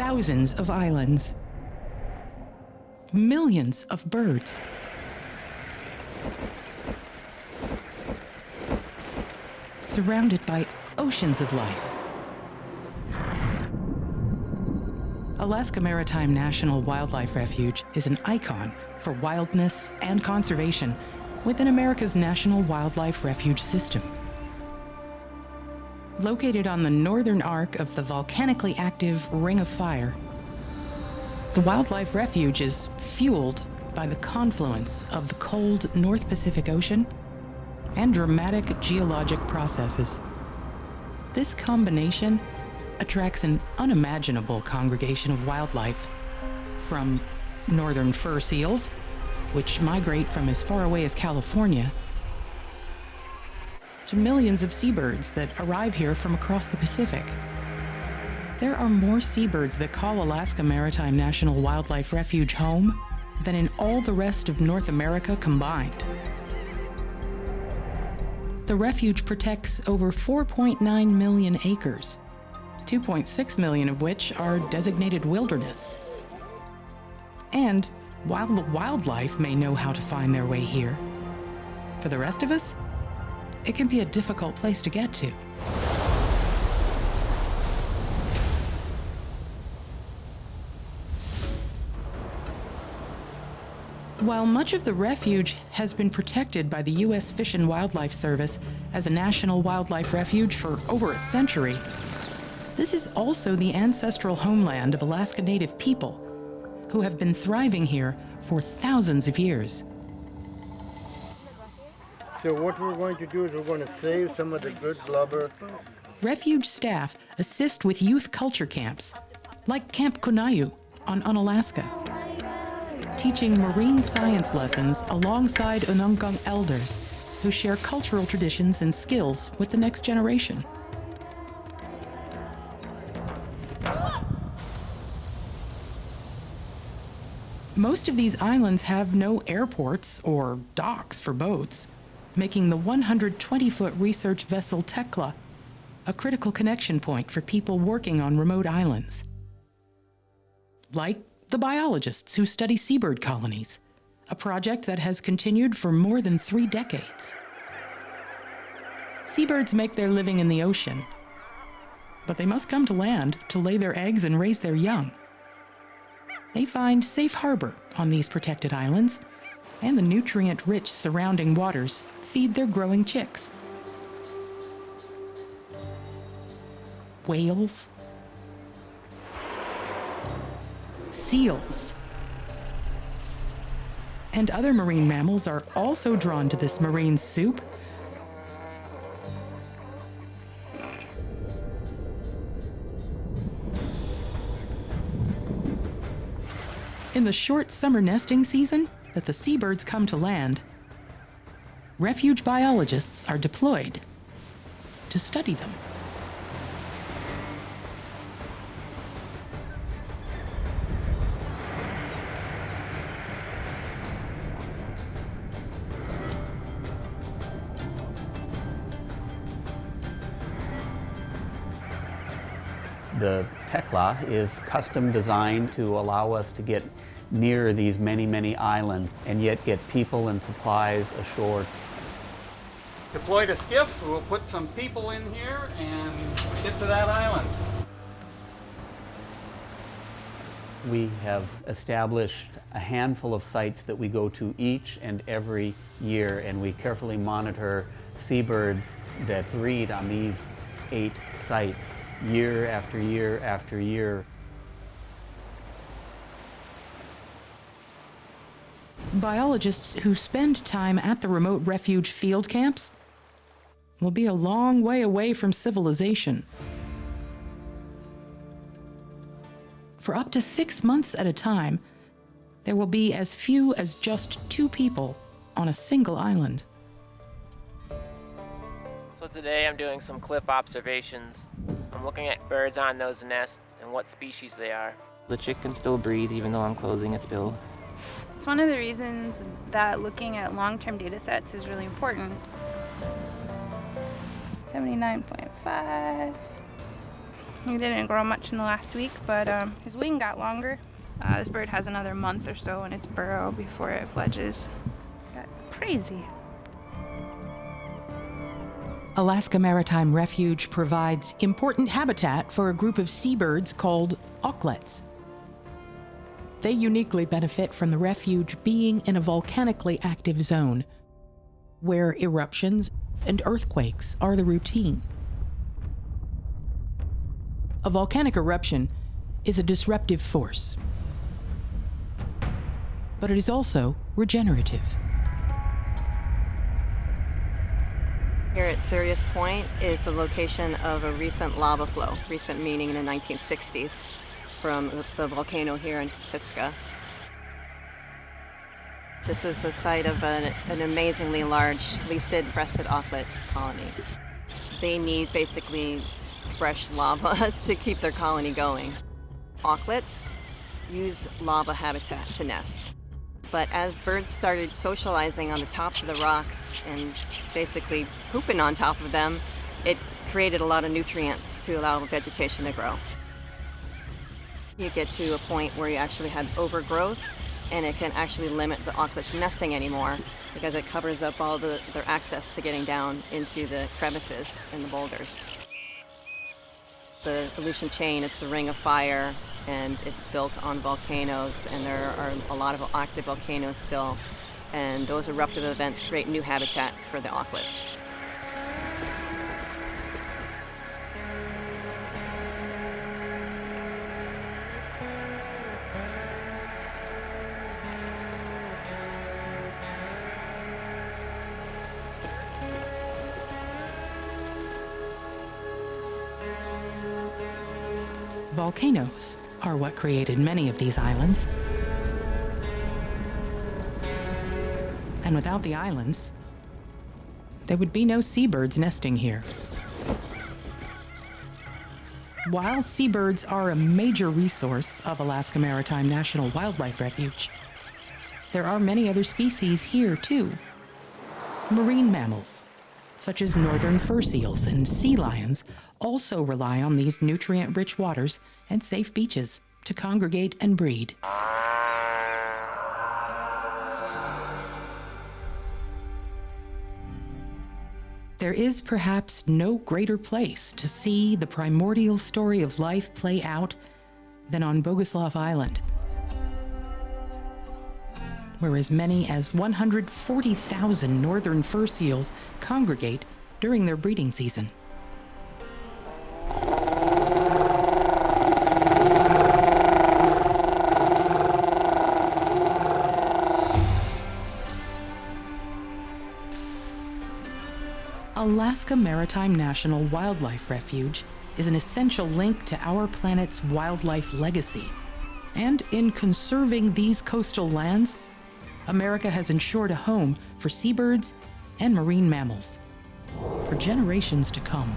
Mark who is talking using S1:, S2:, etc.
S1: thousands of islands, millions of birds, surrounded by oceans of life. Alaska Maritime National Wildlife Refuge is an icon for wildness and conservation within America's National Wildlife Refuge System. Located on the northern arc of the volcanically active Ring of Fire, the Wildlife Refuge is fueled by the confluence of the cold North Pacific Ocean and dramatic geologic processes. This combination attracts an unimaginable congregation of wildlife, from northern fur seals, which migrate from as far away as California, to millions of seabirds that arrive here from across the Pacific. There are more seabirds that call Alaska Maritime National Wildlife Refuge home than in all the rest of North America combined. The refuge protects over 4.9 million acres, 2.6 million of which are designated wilderness. And while the wildlife may know how to find their way here, for the rest of us, it can be a difficult place to get to. While much of the refuge has been protected by the U.S. Fish and Wildlife Service as a national wildlife refuge for over a century, this is also the ancestral homeland of Alaska Native people who have been thriving here for thousands of years.
S2: So what we're going to do is we're going to save some of the good blubber.
S1: Refuge staff assist with youth culture camps, like Camp Kunayu on Unalaska, teaching marine science lessons alongside UNANGAX elders who share cultural traditions and skills with the next generation. Most of these islands have no airports or docks for boats, making the 120-foot research vessel TIGLAX a critical connection point for people working on remote islands. Like the biologists who study seabird colonies, a project that has continued for more than 3 decades. Seabirds make their living in the ocean, but they must come to land to lay their eggs and raise their young. They find safe harbor on these protected islands, and the nutrient-rich surrounding waters feed their growing chicks. Whales, seals, and other marine mammals are also drawn to this marine soup. In the short summer nesting season that the seabirds come to land, refuge biologists are deployed to study them.
S3: The TIGLAX is custom designed to allow us to get near these many, many islands and yet get people and supplies ashore. Deployed a skiff, we'll put some people in here and get to that island. We have established a handful of sites that we go to each and every year, and we carefully monitor seabirds that breed on these 8 sites year after year after year.
S1: Biologists who spend time at the remote refuge field camps will be a long way away from civilization. For up to 6 months at a time, there will be as few as just 2 people on a single island.
S4: So today I'm doing some cliff observations. I'm looking at birds on those nests and what species they are. The chick can still breathe even though I'm closing its bill.
S5: It's one of the reasons that looking at long-term data sets is really important. 79.5. He didn't grow much in the last week, but his wing got longer. This bird has another month or so in its burrow before it fledges. Got crazy.
S1: Alaska Maritime Refuge provides important habitat for a group of seabirds called auklets. They uniquely benefit from the refuge being in a volcanically active zone, where eruptions and earthquakes are the routine. A volcanic eruption is a disruptive force, but it is also regenerative.
S6: Here at Sirius Point is the location of a recent lava flow, recent meaning in the 1960s, from the volcano here in Kiska. This is the site of an amazingly large leasted breasted auklet colony. They need basically fresh lava to keep their colony going. Auklets use lava habitat to nest. But as birds started socializing on the tops of the rocks and basically pooping on top of them, it created a lot of nutrients to allow vegetation to grow. You get to a point where you actually have overgrowth, and it can actually limit the auklets from nesting anymore because it covers up all their access to getting down into the crevices and the boulders. The pollution chain, it's the ring of fire, and it's built on volcanoes, and there are a lot of active volcanoes still, and those eruptive events create new habitat for the auklets.
S1: Volcanoes are what created many of these islands. And without the islands, there would be no seabirds nesting here. While seabirds are a major resource of Alaska Maritime National Wildlife Refuge, there are many other species here too. Marine mammals, such as northern fur seals and sea lions, also rely on these nutrient-rich waters and safe beaches to congregate and breed. There is perhaps no greater place to see the primordial story of life play out than on Boguslav Island, where as many as 140,000 northern fur seals congregate during their breeding season. Alaska Maritime National Wildlife Refuge is an essential link to our planet's wildlife legacy. And in conserving these coastal lands, America has ensured a home for seabirds and marine mammals for generations to come.